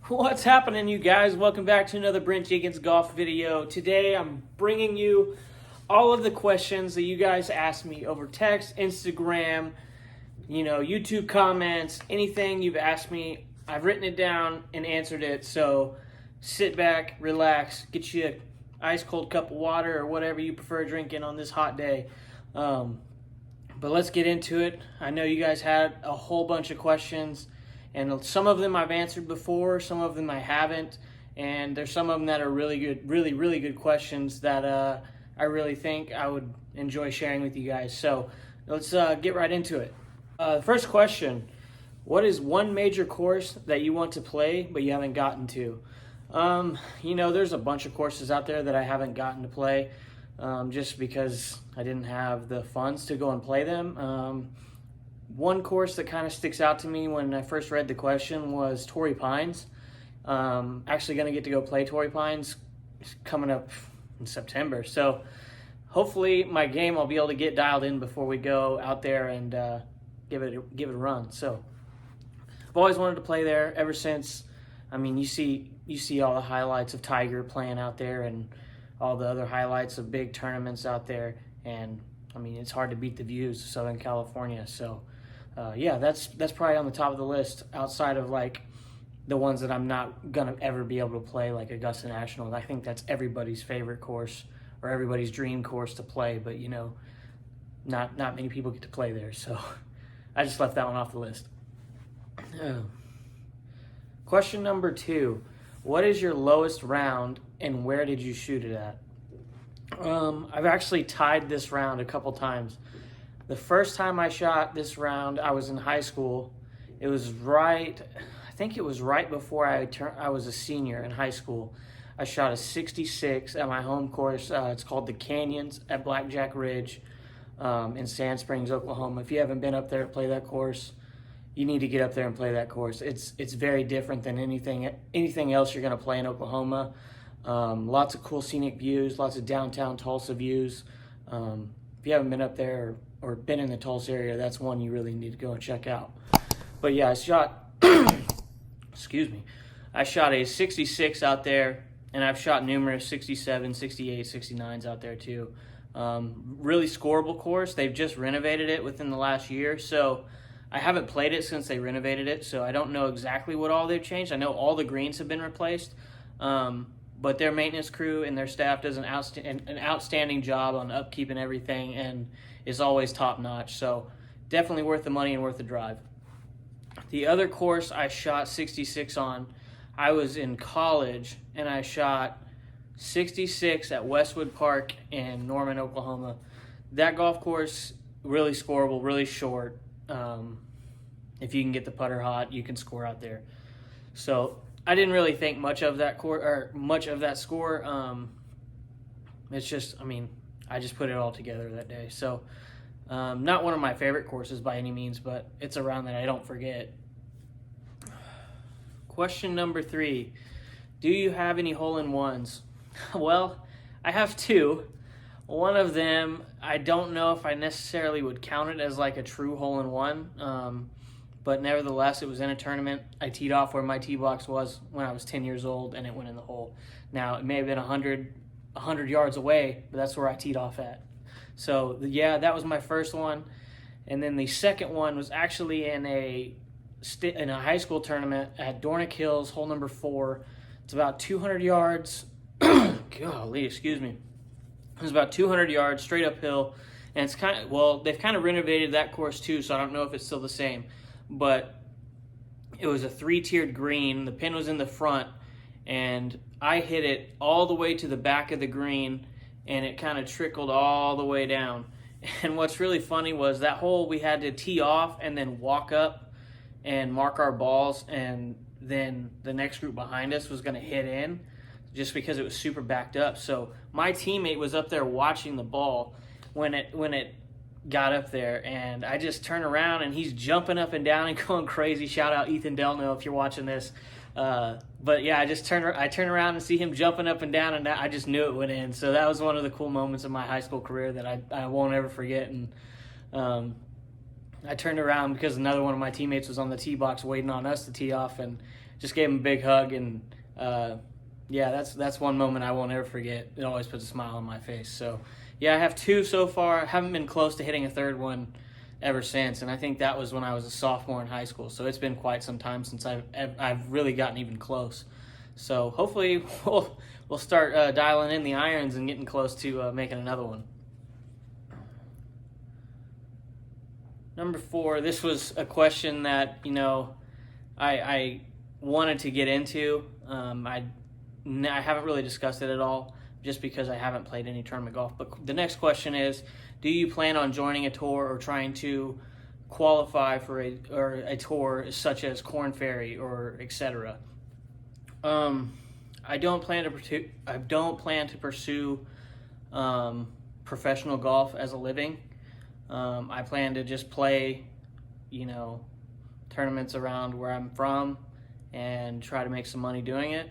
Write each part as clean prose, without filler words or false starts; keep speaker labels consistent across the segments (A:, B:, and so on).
A: What's happening, you guys? Welcome back to another Brent Jenkins golf video. Today I'm bringing you all of the questions that you guys asked me over text, Instagram, YouTube comments, anything you've asked me. I've written it down and answered it. So sit back, relax, get you an ice cold cup of water or whatever you prefer drinking on this hot day. But let's get into it. I know you guys had a whole bunch of questions. And some of them I've answered before, some of them I haven't, and there's some of them that are really good, really good questions that I really think I would enjoy sharing with you guys. So let's get right into it. The first question, what is one major course that you want to play but you haven't gotten to? There's a bunch of courses out there that I haven't gotten to play just because I didn't have the funds to go and play them. One course that kind of sticks out to me when I first read the question was Torrey Pines. Actually going to get to go play Torrey Pines coming up in September. So hopefully my game I'll be able to get dialed in before we go out there and give it a run. So I've always wanted to play there ever since. I mean, you see all the highlights of Tiger playing out there and all the other highlights of big tournaments out there. And I mean, it's hard to beat the views of Southern California. So that's probably on the top of the list outside of like the ones that I'm not gonna ever be able to play, like Augusta National. I think that's everybody's favorite course or everybody's dream course to play, but not many people get to play there. So I just left that one off the list. Question number 2, what is your lowest round and where did you shoot it at? I've actually tied this round a couple times. The first time I shot this round, I was in high school. I think it was right before I was a senior in high school. I shot a 66 at my home course. It's called the Canyons at Blackjack Ridge in Sand Springs, Oklahoma. If you haven't been up there to play that course, you need to get up there and play that course. It's very different than anything else you're going to play in Oklahoma. Lots of cool scenic views, lots of downtown Tulsa views. If you haven't been up there or been in the Tulsa area, that's one you really need to go and check out. But yeah, I shot, I shot a 66 out there, and I've shot numerous 67, 68, 69s out there too. Really scoreable course. They've just renovated it within the last year, so I haven't played it since they renovated it, so I don't know exactly what all they've changed. I know all the greens have been replaced, but their maintenance crew and their staff does an outstanding job on upkeep and everything, and is always top notch. So definitely worth the money and worth the drive. The other course I shot 66 on, I was in college, and I shot 66 at Westwood Park in Norman, Oklahoma. That golf course, really scoreable, really short. If you can get the putter hot, you can score out there. So I didn't really think much of that score. It's just, I just put it all together that day. So not one of my favorite courses by any means, but it's a round that I don't forget. Question number 3, do you have any hole-in-ones? Well, I have 2. One of them, I don't know if I necessarily would count it as like a true hole-in-one, but nevertheless, it was in a tournament. I teed off where my tee box was when I was 10 years old, and it went in the hole. Now, it may have been 100 yards away, but that's where I teed off at. So, yeah, that was my first one. And then the second one was actually in a high school tournament at Dornick Hills, hole number 4. It's about 200 yards. Golly, excuse me. It was about 200 yards straight uphill, and it's they've kind of renovated that course too, so I don't know if it's still the same. But it was a 3-tiered green. The pin was in the front, and I hit it all the way to the back of the green, and it kind of trickled all the way down. And what's really funny was that hole we had to tee off and then walk up and mark our balls, and then the next group behind us was going to hit in just because it was super backed up. So my teammate was up there watching the ball when it got up there, and I just turn around and he's jumping up and down and going crazy. Shout out Ethan Delno if you're watching this. But yeah, I turn around and see him jumping up and down, and I just knew it went in. So that was one of the cool moments of my high school career that I won't ever forget. And I turned around because another one of my teammates was on the tee box waiting on us to tee off, and just gave him a big hug, and yeah, that's one moment I won't ever forget. It always puts a smile on my face. So yeah, I have 2 so far. I haven't been close to hitting a third one ever since, and I think that was when I was a sophomore in high school. So it's been quite some time since I've really gotten even close. So hopefully we'll start dialing in the irons and getting close to making another one. Number 4, this was a question that, I wanted to get into. I haven't really discussed it at all just because I haven't played any tournament golf. But the next question is, do you plan on joining a tour or trying to qualify for a tour such as Korn Ferry or etc.? I don't plan to pursue professional golf as a living. I plan to just play, tournaments around where I'm from and try to make some money doing it.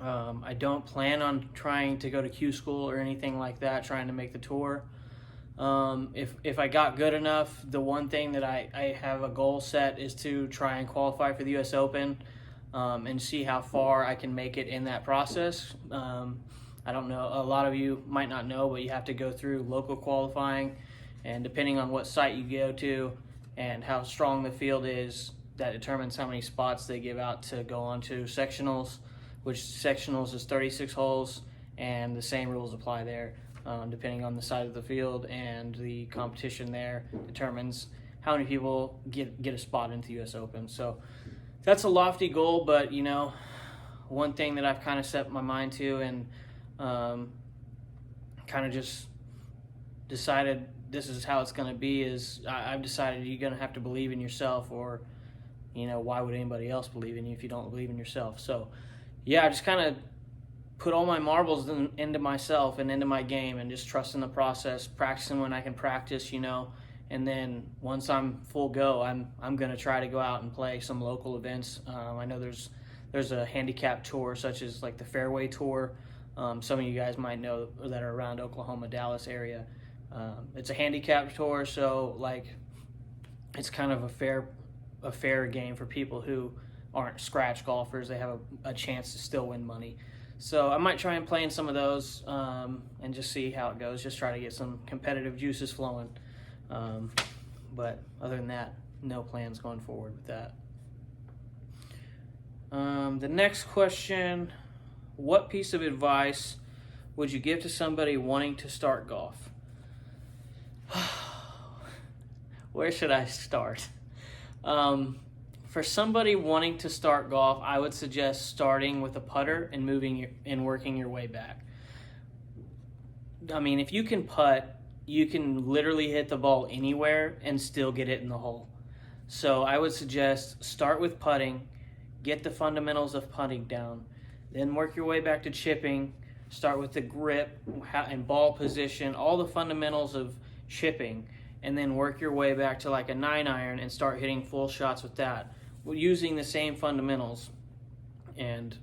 A: I don't plan on trying to go to Q school or anything like that, trying to make the tour. If I got good enough, the one thing that I have a goal set is to try and qualify for the US Open and see how far I can make it in that process. I don't know, a lot of you might not know, but you have to go through local qualifying, and depending on what site you go to and how strong the field is, that determines how many spots they give out to go on to sectionals, which sectionals is 36 holes, and the same rules apply there. Depending on the side of the field and the competition there determines how many people get a spot into the US Open. So that's a lofty goal, but one thing that I've kind of set my mind to and kind of just decided this is how it's going to be is I've decided you're going to have to believe in yourself, or why would anybody else believe in you if you don't believe in yourself? So yeah, I just kind of put all my marbles into myself and into my game, and just trust in the process, practicing when I can practice, and then once I'm full go, I'm going to try to go out and play some local events. I know there's a handicap tour such as like the Fairway Tour. Some of you guys might know that are around Oklahoma, Dallas area. It's a handicap tour, so like it's kind of a fair game for people who aren't scratch golfers. They have a chance to still win money. So I might try and play in some of those and just see how it goes. Just try to get some competitive juices flowing. But other than that, no plans going forward with that. The next question, what piece of advice would you give to somebody wanting to start golf? Where should I start? For somebody wanting to start golf, I would suggest starting with a putter and working your way back. I mean, if you can putt, you can literally hit the ball anywhere and still get it in the hole. So I would suggest start with putting, get the fundamentals of putting down, then work your way back to chipping, start with the grip and ball position, all the fundamentals of chipping, and then work your way back to like a 9-iron and start hitting full shots with that, using the same fundamentals. And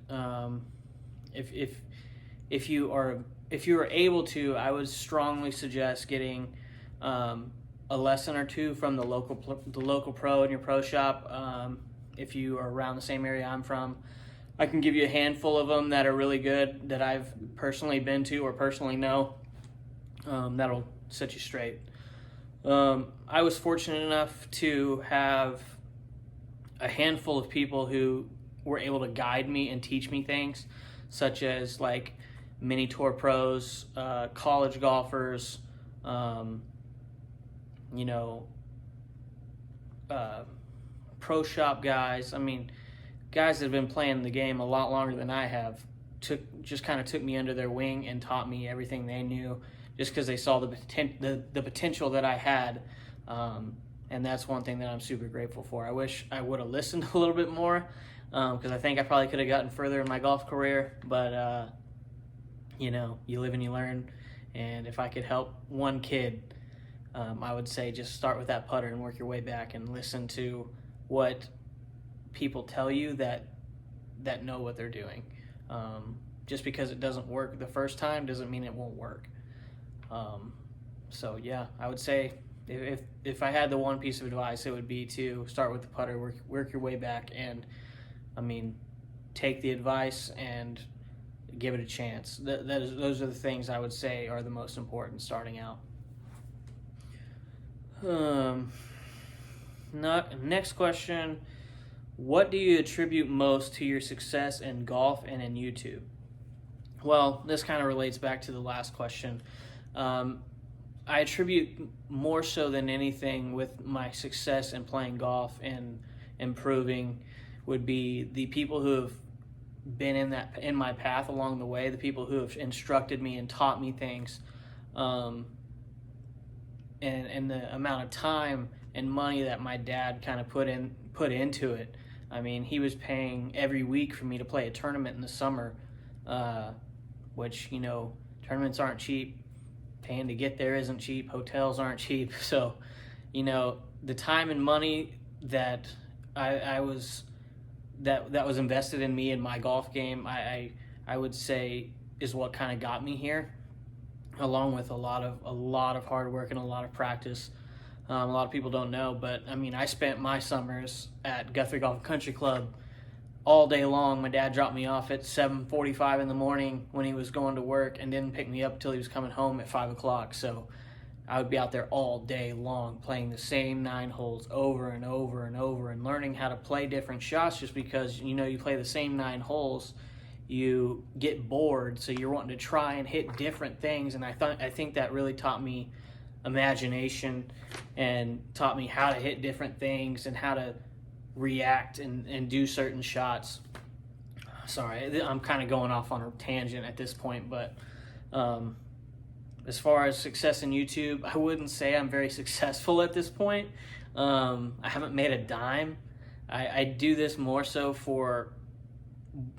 A: if you are able to, I would strongly suggest getting a lesson or two from the local pro in your pro shop. If you are around the same area I'm from, I can give you a handful of them that are really good that I've personally been to or personally know. That'll set you straight. I was fortunate enough to have a handful of people who were able to guide me and teach me things, such as like mini tour pros, college golfers, pro shop guys. I mean, guys that have been playing the game a lot longer than I have took me under their wing and taught me everything they knew, just because they saw the potential that I had. And that's one thing that I'm super grateful for. I wish I would have listened a little bit more, because I think I probably could have gotten further in my golf career. But, you live and you learn. And if I could help one kid, I would say just start with that putter and work your way back and listen to what people tell you that know what they're doing. Just because it doesn't work the first time doesn't mean it won't work. So yeah, I would say if I had the one piece of advice, it would be to start with the putter, work your way back, and I mean, take the advice and give it a chance. Those are the things I would say are the most important starting out. Next question. What do you attribute most to your success in golf and in YouTube? Well, this kind of relates back to the last question. I attribute more so than anything with my success in playing golf and improving would be the people who have been in my path along the way, the people who have instructed me and taught me things, and the amount of time and money that my dad kind of put into it. I mean, he was paying every week for me to play a tournament in the summer, which, you know, tournaments aren't cheap. Paying to get there isn't cheap. Hotels aren't cheap. So, you know, the time and money that that was invested in me in my golf game, I would say is what kind of got me here, along with a lot of hard work and a lot of practice. A lot of people don't know, but I mean, I spent my summers at Guthrie Golf Country Club all day long. My dad dropped me off at 7:45 in the morning when he was going to work and didn't pick me up till he was coming home at 5 o'clock. So I would be out there all day long playing the same 9 holes over and over and over and learning how to play different shots, just because, you know, you play the same 9 holes, you get bored, so you're wanting to try and hit different things. And I think that really taught me imagination and taught me how to hit different things and how to react and do certain shots. Sorry, I'm kind of going off on a tangent at this point, but as far as success in YouTube, I wouldn't say I'm very successful at this point. I haven't made a dime. I do this more so for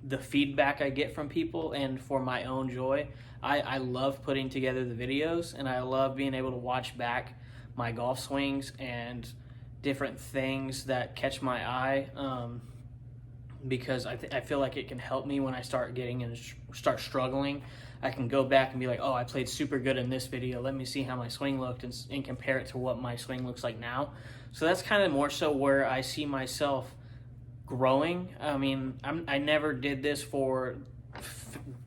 A: the feedback I get from people and for my own joy. I love putting together the videos, and I love being able to watch back my golf swings and different things that catch my eye, because I feel like it can help me when I start struggling. I can go back and be like, oh, I played super good in this video. Let me see how my swing looked and compare it to what my swing looks like now. So that's kind of more so where I see myself growing. I mean, I never did this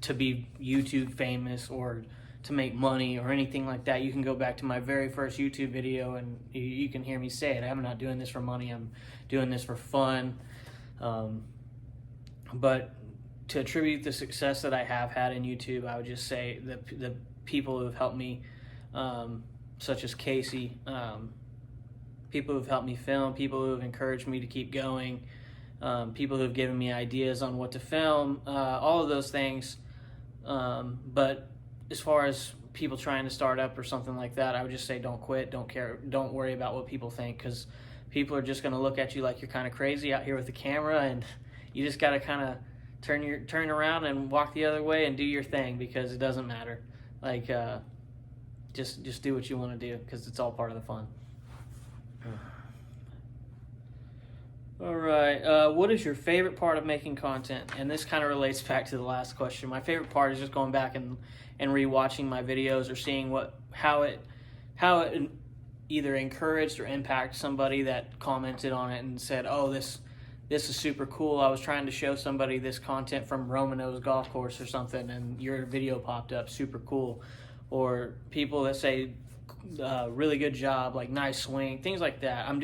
A: to be YouTube famous or to make money or anything like that. You can go back to my very first YouTube video and you can hear me say it. I'm not doing this for money. I'm doing this for fun. But to attribute the success that I have had in YouTube, I would just say the people who have helped me, such as Casey, people who have helped me film, people who have encouraged me to keep going, people who have given me ideas on what to film, all of those things. But as far as people trying to start up or something like that, I would just say don't quit, don't care, don't worry about what people think, because people are just going to look at you like you're kind of crazy out here with the camera, and you just got to kind of turn around and walk the other way and do your thing, because it doesn't matter. Like, just do what you want to do, because it's all part of the fun. All right, what is your favorite part of making content? And this kind of relates back to the last question. My favorite part is just going back and rewatching my videos, or seeing how it either encouraged or impacted somebody that commented on it and said, oh, this is super cool. I was trying to show somebody this content from Romano's golf course or something, and your video popped up, super cool. Or people that say, really good job, like nice swing, things like that. I'm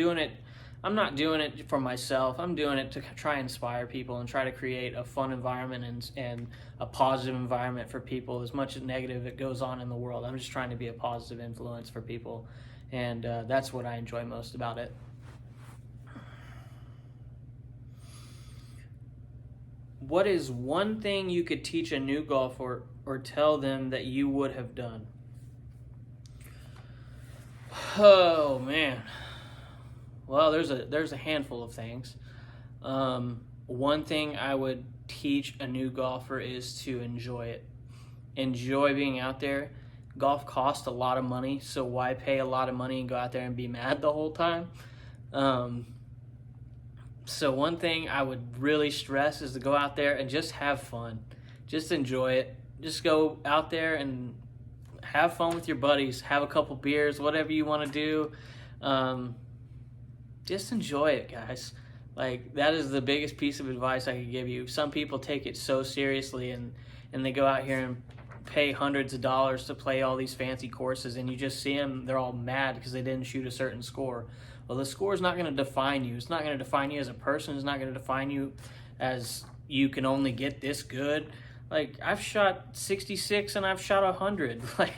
A: not doing it for myself. I'm doing it to try and inspire people and try to create a fun environment and a positive environment for people. As much as negative that goes on in the world, I'm just trying to be a positive influence for people, and that's what I enjoy most about it. What is one thing you could teach a new golfer or tell them that you would have done? Oh man. Well, there's a handful of things. One thing I would teach a new golfer is to enjoy it. Enjoy being out there. Golf costs a lot of money, so why pay a lot of money and go out there and be mad the whole time? So one thing I would really stress is to go out there and just have fun. Just enjoy it. Just go out there and have fun with your buddies. Have a couple beers, whatever you want to do. Just enjoy it, guys. Like, that is the biggest piece of advice I could give you. Some people take it so seriously, and they go out here and pay hundreds of dollars to play all these fancy courses, and you just see them, they're all mad because they didn't shoot a certain score. Well, the score is not going to define you. It's not going to define you as a person. It's not going to define you as you can only get this good. Like, I've shot 66 and I've shot 100. Like,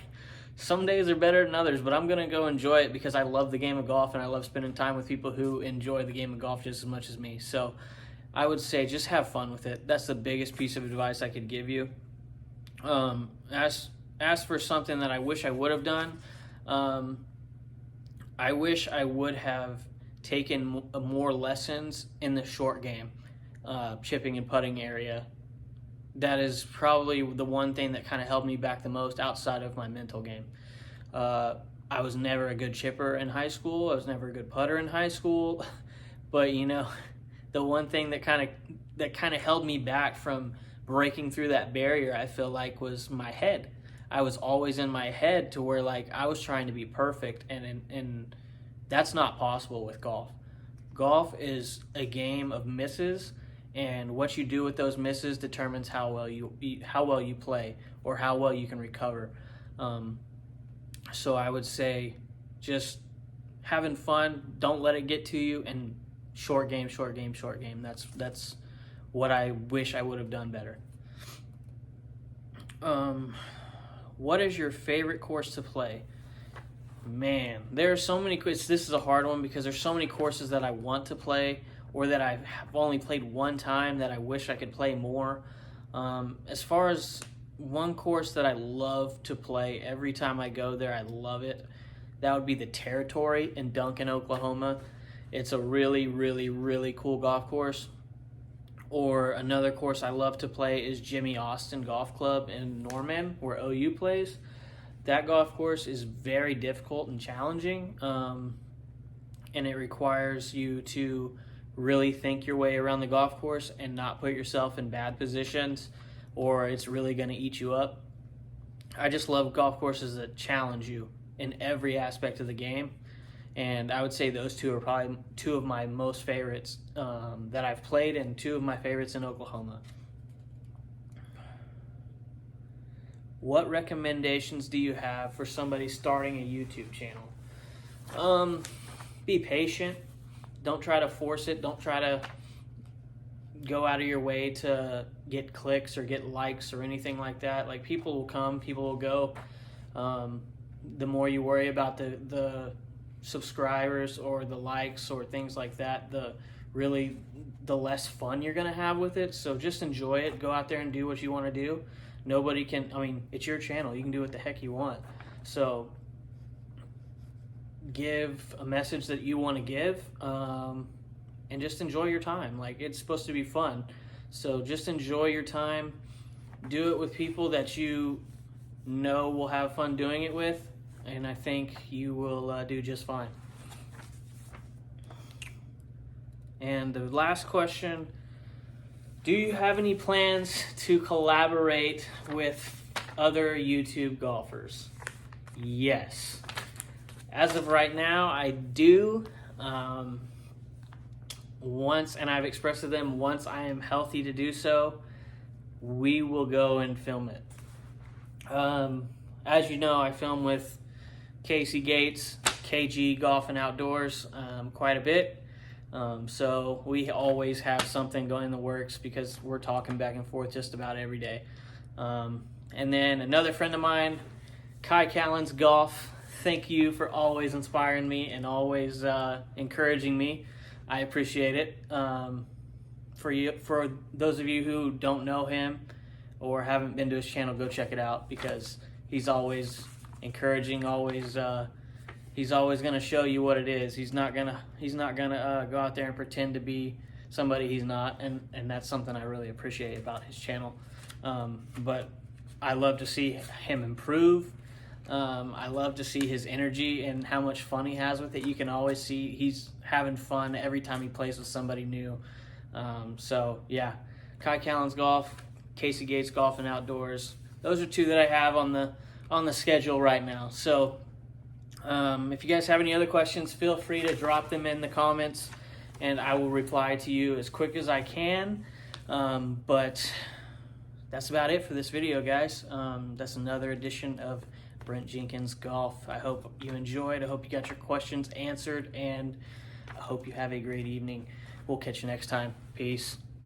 A: some days are better than others, but I'm going to go enjoy it because I love the game of golf and I love spending time with people who enjoy the game of golf just as much as me. So I would say just have fun with it. That's the biggest piece of advice I could give you. As for something that I wish I would have done, I wish I would have taken more lessons in the short game, chipping and putting area. That is probably the one thing that kind of held me back the most outside of my mental game. I was never a good chipper in high school. I was never a good putter in high school. But, you know, the one thing that kind of held me back from breaking through that barrier, I feel like, was my head. I was always in my head to where, like, I was trying to be perfect, and that's not possible with golf. Golf is a game of misses, and what you do with those misses determines how well you play or how well you can recover. So I would say just having fun, don't let it get to you, and short game, short game, short game. That's what I wish I would have done better. What is your favorite course to play? Man, there are so many. This is a hard one because there's so many courses that I want to play or that I've only played one time that I wish I could play more. As far as one course that I love to play every time I go there, I love it. That would be the Territory in Duncan, Oklahoma. It's a really, really, really cool golf course. Or another course I love to play is Jimmy Austin Golf Club in Norman, where OU plays. That golf course is very difficult and challenging, and it requires you to really think your way around the golf course and not put yourself in bad positions, or it's really going to eat you up. I just love golf courses that challenge you in every aspect of the game. And I would say those two are probably two of my most favorites that I've played, and two of my favorites in Oklahoma. What recommendations do you have for somebody starting a YouTube channel? Be patient. Don't try to force it. Don't try to go out of your way to get clicks or get likes or anything like that. Like, people will come, people will go. The more you worry about the subscribers or the likes or things like that, the less fun you're going to have with it. So just enjoy it. Go out there and do what you want to do. Nobody can, it's your channel. You can do what the heck you want. So give a message that you want to give, and just enjoy your time. Like, it's supposed to be fun. So just enjoy your time. Do it with people that you know will have fun doing it with, and I think you will do just fine. And the last question, do you have any plans to collaborate with other YouTube golfers? Yes. As of right now, I do. And I've expressed to them, once I am healthy to do so, we will go and film it. As you know, I film with Casey Gates, KG Golf and Outdoors, quite a bit. So we always have something going in the works because we're talking back and forth just about every day. And then another friend of mine, Kai Callens Golf. Thank you for always inspiring me and always encouraging me. I appreciate it. For those of you who don't know him or haven't been to his channel, go check it out because he's always encouraging. He's always going to show you what it is. He's not gonna go out there and pretend to be somebody he's not, and that's something I really appreciate about his channel. But I love to see him improve. I love to see his energy and how much fun he has with it. You can always see he's having fun every time he plays with somebody new. So yeah, Kai Callens Golf, Casey Gates Golf and Outdoors. Those are two that I have on the schedule right now. So if you guys have any other questions, feel free to drop them in the comments. and I will reply to you as quick as I can. But that's about it for this video, guys. That's another edition of Brent Jenkins Golf. I hope you enjoyed. I hope you got your questions answered, and I hope you have a great evening. We'll catch you next time. Peace.